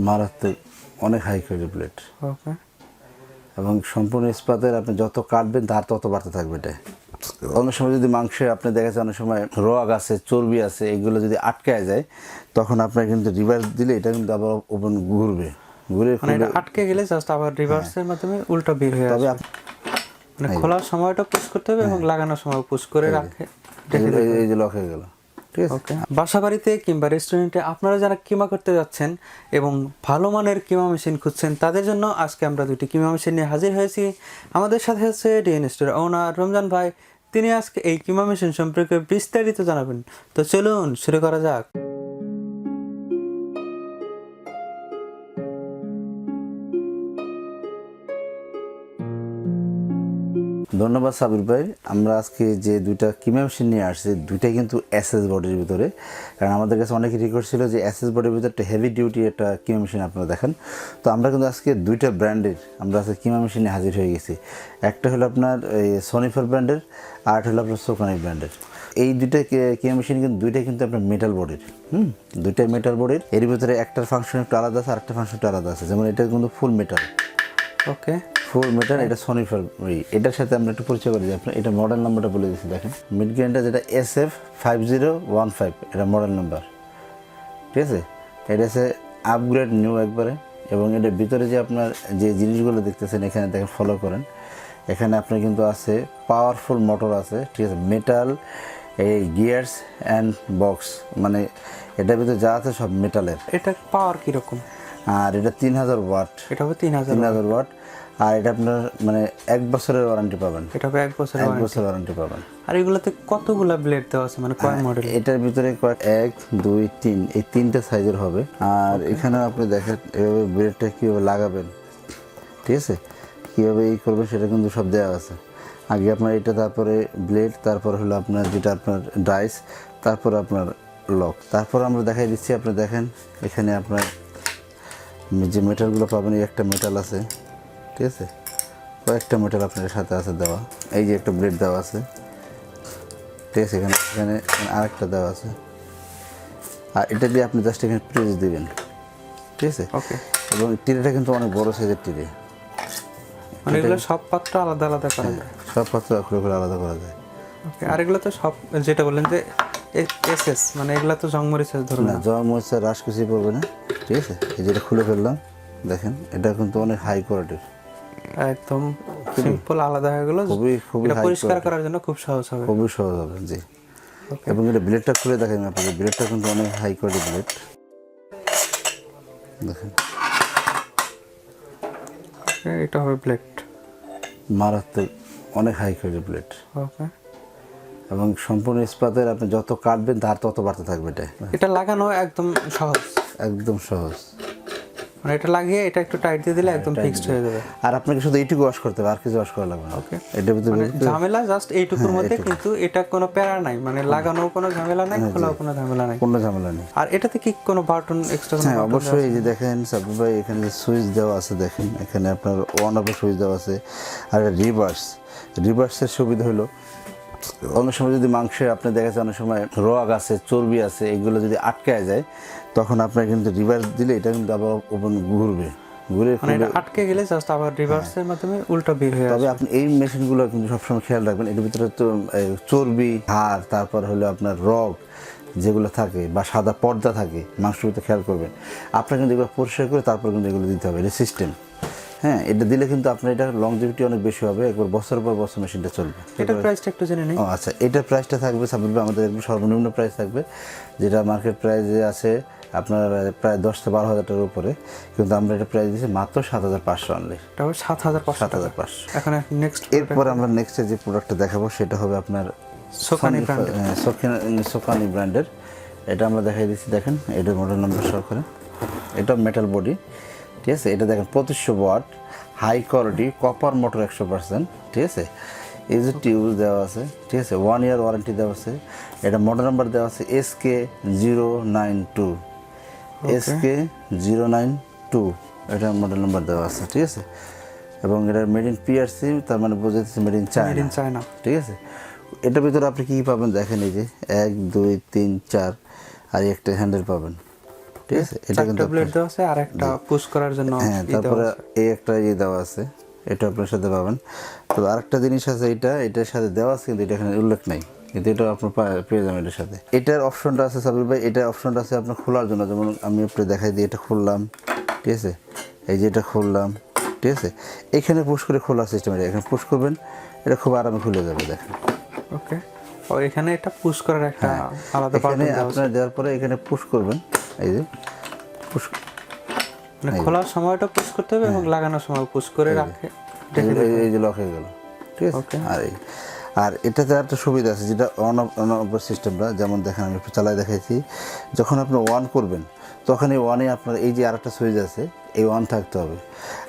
মারাত্মক অনেক high quality blade. ওকে। এবং সম্পূর্ণ ইস্পাতের, আপনি যত কাটবেন তার তত বাড়তে থাকবে এটা। অনেক সময় যদি মাংসে আপনি দেখা যায় অনেক সময় রগ আছে, চর্বি আছে, এগুলো যদি আটকায় যায় তখন আপনার কিন্তু রিভার্স দিলে এটা কিন্তু আবার ওপেন ঘুরবে, ঘুরে মানে এটা আটকে গেলে জাস্ট আবার রিভার্সের মাধ্যমে উল্টা বের হয়ে আসবে। মানে খোলার সময়টা পুশ করতে হবে এবং লাগানোর সময় পুশ করে রাখে। এই যে লক হয়ে গেল। ঠিক আছে। ওকে। বাসা বাড়িতে কিংবা রেস্টুরেন্টে আপনারা যারা কিমা করতে যাচ্ছেন এবং ভালো মানের কিমা মেশিন খুঁজছেন তাদের জন্য আজকে আমরা দুটি কিমা মেশিন নিয়ে হাজির হয়েছি। আমাদের সাথে আছে ডিএন স্টোর ওনার রমজান ভাই। তিনি আজকে এই কিমা মেশিন সম্পর্কে বিস্তারিত জানাবেন। তো চলুন শুরু করা যাক। ধন্যবাদ সাবির ভাই। আমরা আজকে যে দুইটা কিমা মেশিন নিয়ে আসছি, দুইটাই কিন্তু এসএস বডির ভিতরে। কারণ আমাদের কাছে অনেকে রিকোয়েস্ট ছিল যে এসএস বডির ভিতরে একটা হেভি ডিউটি একটা কিমা মেশিন আপনারা দেখেন। তো আমরা কিন্তু আজকে দুইটা ব্র্যান্ডের আমরা আজকে কিমা মেশিন নিয়ে হাজির হয়ে গেছি। একটা হলো আপনার এই সনিফার ব্র্যান্ডের, আর হলো আপনার সোকানি ব্র্যান্ডের। এই দুইটা কিমা মেশিন কিন্তু দুইটাই কিন্তু আপনার মেটাল বডির। দুইটাই মেটাল বডির। এর ভিতরে একটার ফাংশন একটু আলাদা আছে, আরেকটা ফাংশন একটু আলাদা আছে। যেমন এটা কিন্তু ফুল মেটাল। ওকে। ফুল মেটাল, এটা সনিফার। এটার সাথে আমরা একটু পরিচয় করে দিই। আপনার এটা মডেল নাম্বারটা বলে দিচ্ছি দেখেন। মিড গ্রেনটা যেটা SF5015, এটা মডেল নাম্বার। ঠিক আছে। এটা হচ্ছে আপগ্রেড নিউ একবারে। এবং এটার ভিতরে যে আপনার যে জিনিসগুলো দেখতেছেন এখানে দেখেন, ফলো করেন। এখানে আপনার কিন্তু আছে পাওয়ারফুল মোটর আছে। ঠিক আছে। মেটাল এই গিয়ার্স অ্যান্ড বক্স, মানে এটার ভিতরে যা আছে সব মেটালের। এটা পাওয়ার কীরকম? আর এটা 3000 ওয়াট। এটা হবে 3000 ওয়াট। আর এটা আপনার মানে 1 বছরের ওয়ারেন্টি পাবেন। এটা হবে 1 বছর ওয়ারেন্টি পাবেন। আর এগুলোতে কতগুলা ব্লেড দেওয়া আছে, মানে কয় মডেল? এটার ভিতরে 1 2 3 এই তিনটা সাইজের হবে। আর এখানে আপনি দেখেন এভাবে ব্লেডটা কীভাবে লাগাবেন। ঠিক আছে। কীভাবে এই করবেন সেটা কিন্তু সব দেওয়া আছে। আগে আপনার এটা, তারপরে ব্লেড, তারপর হলো আপনার যেটা আপনার ডাইস, তারপর আপনার লক। তারপর আমরা দেখাই দিচ্ছি। আপনি দেখেন এখানে আপনার যে মেটালগুলো পাবেন, এই একটা মেটাল আছে। ঠিক আছে। কয়েকটা মেটাল আপনার সাথে আছে দেওয়া। এই যে একটা ব্লেড দেওয়া আছে। ঠিক আছে। এখানে এখানে আরেকটা দেওয়া আছে। আর এটা দিয়ে আপনি জাস্ট এখানে প্রেস দিবেন। ঠিক আছে। ওকে। এবং টিরেটা কিন্তু অনেক বড় সাইজের টিরে। মানে এগুলো সব পাত্র আলাদা আলাদা করা যায়? সব পাত্র করে আলাদা করা যায়। ওকে। আর এগুলো তো সব যেটা বললেন যে এসএস, মানে এগুলো তো জংমরিচের ধরুন না, জংমরিচের রাস কিছুই পড়বে না। ঠিক আছে। এই যেটা খুলে ফেললাম দেখেন, এটা কিন্তু অনেক হাই কোয়ালিটির। একদম সিম্পল আলাদা হয়ে গেল। খুবই হাই পরিষ্কার করার জন্য খুব সহজ হবে। খুবই সহজ হবে। জি। এবং এটা ব্লেডটা খুলে দেখেন আপনাকে। ব্লেডটা কিন্তু অনেক হাই কোয়ালিটি ব্লেড দেখেন। এটা হবে ব্লেড মারাত্মক অনেক হাই কোয়ালিটি ব্লেড। ওকে। এবং সম্পূর্ণ ইস্পাতের, আপনি যত কাটবেন তার তত বাড়তে থাকবে এটা। এটা লাগানো একদম সহজ। একদম সহজ। মানে এটা লাগিয়ে এটা একটু টাইট দিয়ে দিলে একদম ফিক্সড হয়ে যাবে। আর আপনাকে শুধু এইটুকু ওয়াশ করতে হবে, আর কিছু ওয়াশ করা লাগবে না। ওকে। এটার ভিতরে ঝামেলা জাস্ট এইটুকুর মধ্যে, কিন্তু এটা কোনো প্যারা নাই, মানে লাগানো কোনো ঝামেলা নাই, খোলাও কোনো ঝামেলা নাই। কোনো ঝামেলা নেই। আর এটাতে কি কোনো বাটন এক্সট্রা? হ্যাঁ, অবশ্যই। এই যে দেখেন সাবির ভাই, এখানে যে সুইচ দেওয়া আছে দেখেন, এখানে আপনার অন অফের সুইচ দেওয়া আছে। আর রিভার্সের সুবিধা হলো অনেক সময় যদি মাংসে আপনি দেখা যায় অনেক সময় রগ আছে, চর্বি আছে, এগুলো যদি আটকায় যায় তখন আপনার কিন্তু রিভার্স দিলে এটা কিন্তু আবার ওপেন ঘুরবে, ঘুরে মানে এটা আটকে গেলে জাস্ট আবার রিভার্সের মাধ্যমে উল্টা বের হয়ে আসবে। তবে আপনি এই মেশিনগুলো কিন্তু সবসময় খেয়াল রাখবেন, এর ভিতরে তো চর্বি, হাড়, তারপর হলো আপনার রগ যেগুলো থাকে বা সাদা পর্দা থাকে, মাংসের ভিতরে খেয়াল করবেন। আপনার কিন্তু এগুলো পরিষ্কার করে তারপর কিন্তু এগুলো দিতে হবে। এটা সিস্টেম। হ্যাঁ, এটা দিলে কিন্তু আপনার এটা লংজিভিটি অনেক বেশি হবে। একবার বছরের পর বছর মেশিনটা চলবে। এটার প্রাইসটা একটু জেনে নিই। আচ্ছা, এটার প্রাইসটা থাকবে সাবির ভাই আমাদের সর্বনিম্ন প্রাইস থাকবে, যেটা মার্কেট প্রাইসে আছে আপনার প্রায় 10 থেকে 12 হাজার টাকার উপরে, কিন্তু আমরা এটা প্রাইস দিচ্ছি মাত্র 7500 অনলি। এটা হবে 7500। এখন নেক্সট, এরপর আমরা নেক্সটে যে প্রোডাক্টটা দেখাবো সেটা হবে আপনার সোকানি ব্র্যান্ডের। এটা আমরা দেখাই দিচ্ছি দেখেন, এটার মডেল নাম্বার সহকারে। এটা মেটাল বডি। ঠিক আছে। এটা দেখেন 2500 watt, high quality copper motor 100%। ঠিক আছে। এই যে টিউব দেওয়া আছে। ঠিক আছে। 1 ইয়ার ওয়ারেন্টি দেওয়া আছে। এটা মডেল নাম্বার দেওয়া আছে SK092, SK092 এটা মডেল নাম্বার দেওয়া আছে। ঠিক আছে। এবং এটা মেড ইন PRC, তার মানে বোঝাচ্ছে মেড ইন চায়না। ঠিক আছে। এটার ভিতরে আপনি কী পাবেন দেখেন, এই যে 1 2 3 4 আর একটা হ্যান্ডেল পাবেন। ঠিক আছে, এটা কিন্তু ব্লেড দেওয়া আছে আর একটা পুশ করার জন্য হ্যাঁ, তারপরে এই একটা দেওয়া আছে, এটা আপনার সাথে পাবেন। তো আরেকটা জিনিস আছে, এটার সাথে দেওয়া আছে কিন্তু এটা এখানে উল্লেখ নাই, কিন্তু এটা আপনার পেয়ে যাবেন এটার সাথে। এটার অপশনটা আছে সাবির ভাই, এটার অপশনটা আছে আপনার খোলার জন্য। যেমন আমি আপনাকে দেখাই দিই, এটা খুললাম, ঠিক আছে, এই যে এটা খুললাম, ঠিক আছে, এখানে পুশ করে খোলার সিস্টেম, এটা এখানে পুশ করবেন, এটা খুব আরামে খুলে যাবে, দেখেন। ওকে, ও এখানে এটা পুশ করার একটা আলাদা এখানে আপনার দেওয়ার পরে এখানে পুশ করবেন, এই যে পুশ, মানে খোলার সময়টা পুশ করতে হবে এবং লাগানোর সময় পুশ করে রাখে, এই যে লক হয়ে গেল, ঠিক আছে। আর এটাতে একটা সুবিধা আছে, যেটা অন অফ সিস্টেমটা, যেমন দেখেন আমি একটু চালাই দেখাইছি, যখন আপনি অন করবেন তখন এই অনে আপনার এই যে আরেকটা সুইচ আছে, এই অন থাকতে হবে।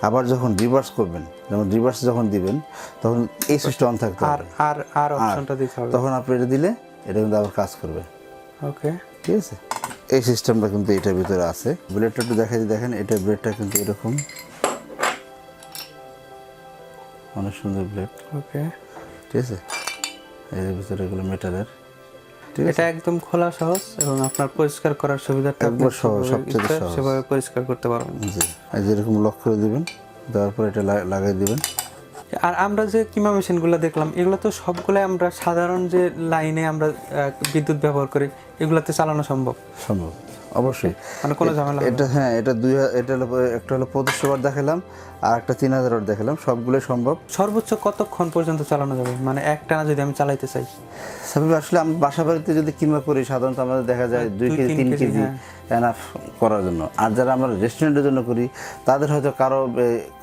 আবার যখন রিভার্স করবেন, যেমন রিভার্স যখন দিবেন তখন এই সুইচটা অন থাকতে হবে, আর অপশনটা দিতে হবে, তখন আপনি এটা দিলে এটা কিন্তু আবার কাজ করবে। ওকে, ঠিক আছে, এই সিস্টেমটা কিন্তু এটার ভিতরে আছে। ব্লেডটা একটু দেখাই দিই, দেখেন এটা ব্লেডটা কিন্তু এরকম অনেক সুন্দর ব্লেড। ওকে, ঠিক আছে, এর ভিতরে এগুলো মেটালের, এটা একদম খোলা সহজ এবং আপনার পরিষ্কার করার সুবিধাটা একবার সহজ, সবচেয়ে সহজ, সেভাবে পরিষ্কার করতে পারবেন। জি, এই যেরকম লক করে দিবেন, দেওয়ার পর এটা লাগাই দিবেন। আর আমরা যে কিমা মেশিনগুলো দেখলাম, এগুলো তো সবগুলো আমরা সাধারণ যে লাইনে আমরা বিদ্যুৎ ব্যবহার করি, এগুলোতে চালানো সম্ভব, অবশ্যই, মানে কোনো ঝামেলা এটা হ্যাঁ, এটা এটা হলো একটা হলো 2500 ওয়াট দেখালাম আর একটা 3000 ওয়াট দেখালাম, সবগুলোই সম্ভব। সর্বোচ্চ কতক্ষণ পর্যন্ত চালানো যাবে, মানে একটানা যদি আমি চালাইতে চাই? আসলে আমি বাসা বাড়িতে যদি কিমা করি, সাধারণত আমাদের দেখা যায় 2 কেজি 3 কেজি এনাফ করার জন্য। আর যারা আমরা রেস্টুরেন্টের জন্য করি, তাদের হয়তো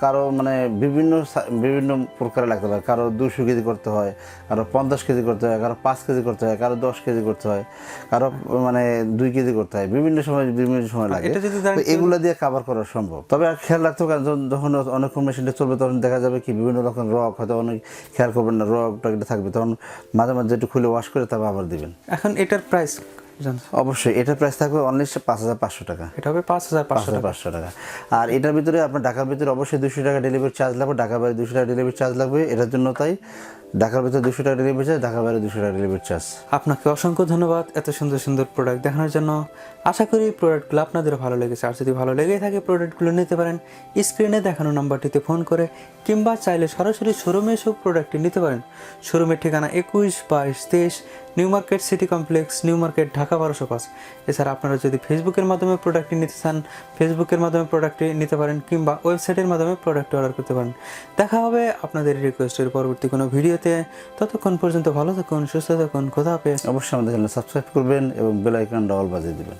কারো মানে বিভিন্ন প্রকারে লাগতে পারে। কারো 200 কেজি করতে হয়, কারো 50 কেজি করতে হয়, কারো 5 কেজি করতে হয়, কারো 10 কেজি করতে হয়, কারো মানে 2 কেজি করতে হয়, বিভিন্ন সময় লাগে। তো এগুলো দিয়ে কভার করা সম্ভব। তবে আর খেয়াল রাখতে হবে, যখন অনেকক্ষণ মেশিনটা চলবে তখন দেখা যাবে কি বিভিন্ন রকম রক হয়তো অনেক খেয়াল করবেন না, রকটা থাকবে, তখন মাঝে মাঝে একটু খুলে ওয়াশ করে তারপর আবার দিবেন। এখন এটার প্রাইস অবশ্যই, এটার প্রাইস থাকবে অনলি 5500 টাকা। এটা হবে 5500 টাকা। আর এটার ভিতরে আপনার ঢাকার ভিতরে অবশ্যই 200 টাকা ডেলিভারি চার্জ লাগবে, ঢাকার বাইরে 200 টাকা ডেলিভারি চার্জ লাগবে। এটার জন্য তাই ঢাকার ভিতরে 200 টাকা ডেলিভারি চার্জ, ঢাকার বাইরে 200 টাকা ডেলিভারি চার্জ। আপনাকে অসংখ্য ধন্যবাদ এত সুন্দর সুন্দর প্রোডাক্ট দেখানোর জন্য। আশা করি প্রোডাক্টগুলো আপনাদেরও ভালো লেগেছে। আর যদি ভালো লেগে থাকে, প্রোডাক্টগুলো নিতে পারেন স্ক্রিনে দেখানো নাম্বারটিতে ফোন করে, কিংবা চাইলে সরাসরি শোরুমে এসেও প্রোডাক্টটি নিতে পারেন। শোরুমের ঠিকানা 21, 22, 23 new market city complex, new market, Dhaka 1205। এছাড়া আপনারা যদি ফেসবুকের মাধ্যমে প্রোডাক্টটি নিতে চান, ফেসবুকের মাধ্যমে প্রোডাক্টটি নিতে পারেন, কিংবা ওয়েবসাইটের মাধ্যমে প্রোডাক্ট অর্ডার করতে পারেন। দেখা হবে আপনাদের রিকোয়েস্টের পরবর্তী কোনো ভিডিওতে। ততক্ষণ পর্যন্ত ভালো থাকুন, সুস্থ থাকুন, খোদা হাফেজ। অবশ্যই আমাদের চ্যানেল সাবস্ক্রাইব করবেন এবং বেল আইকনটা অল বাজিয়ে দিবেন।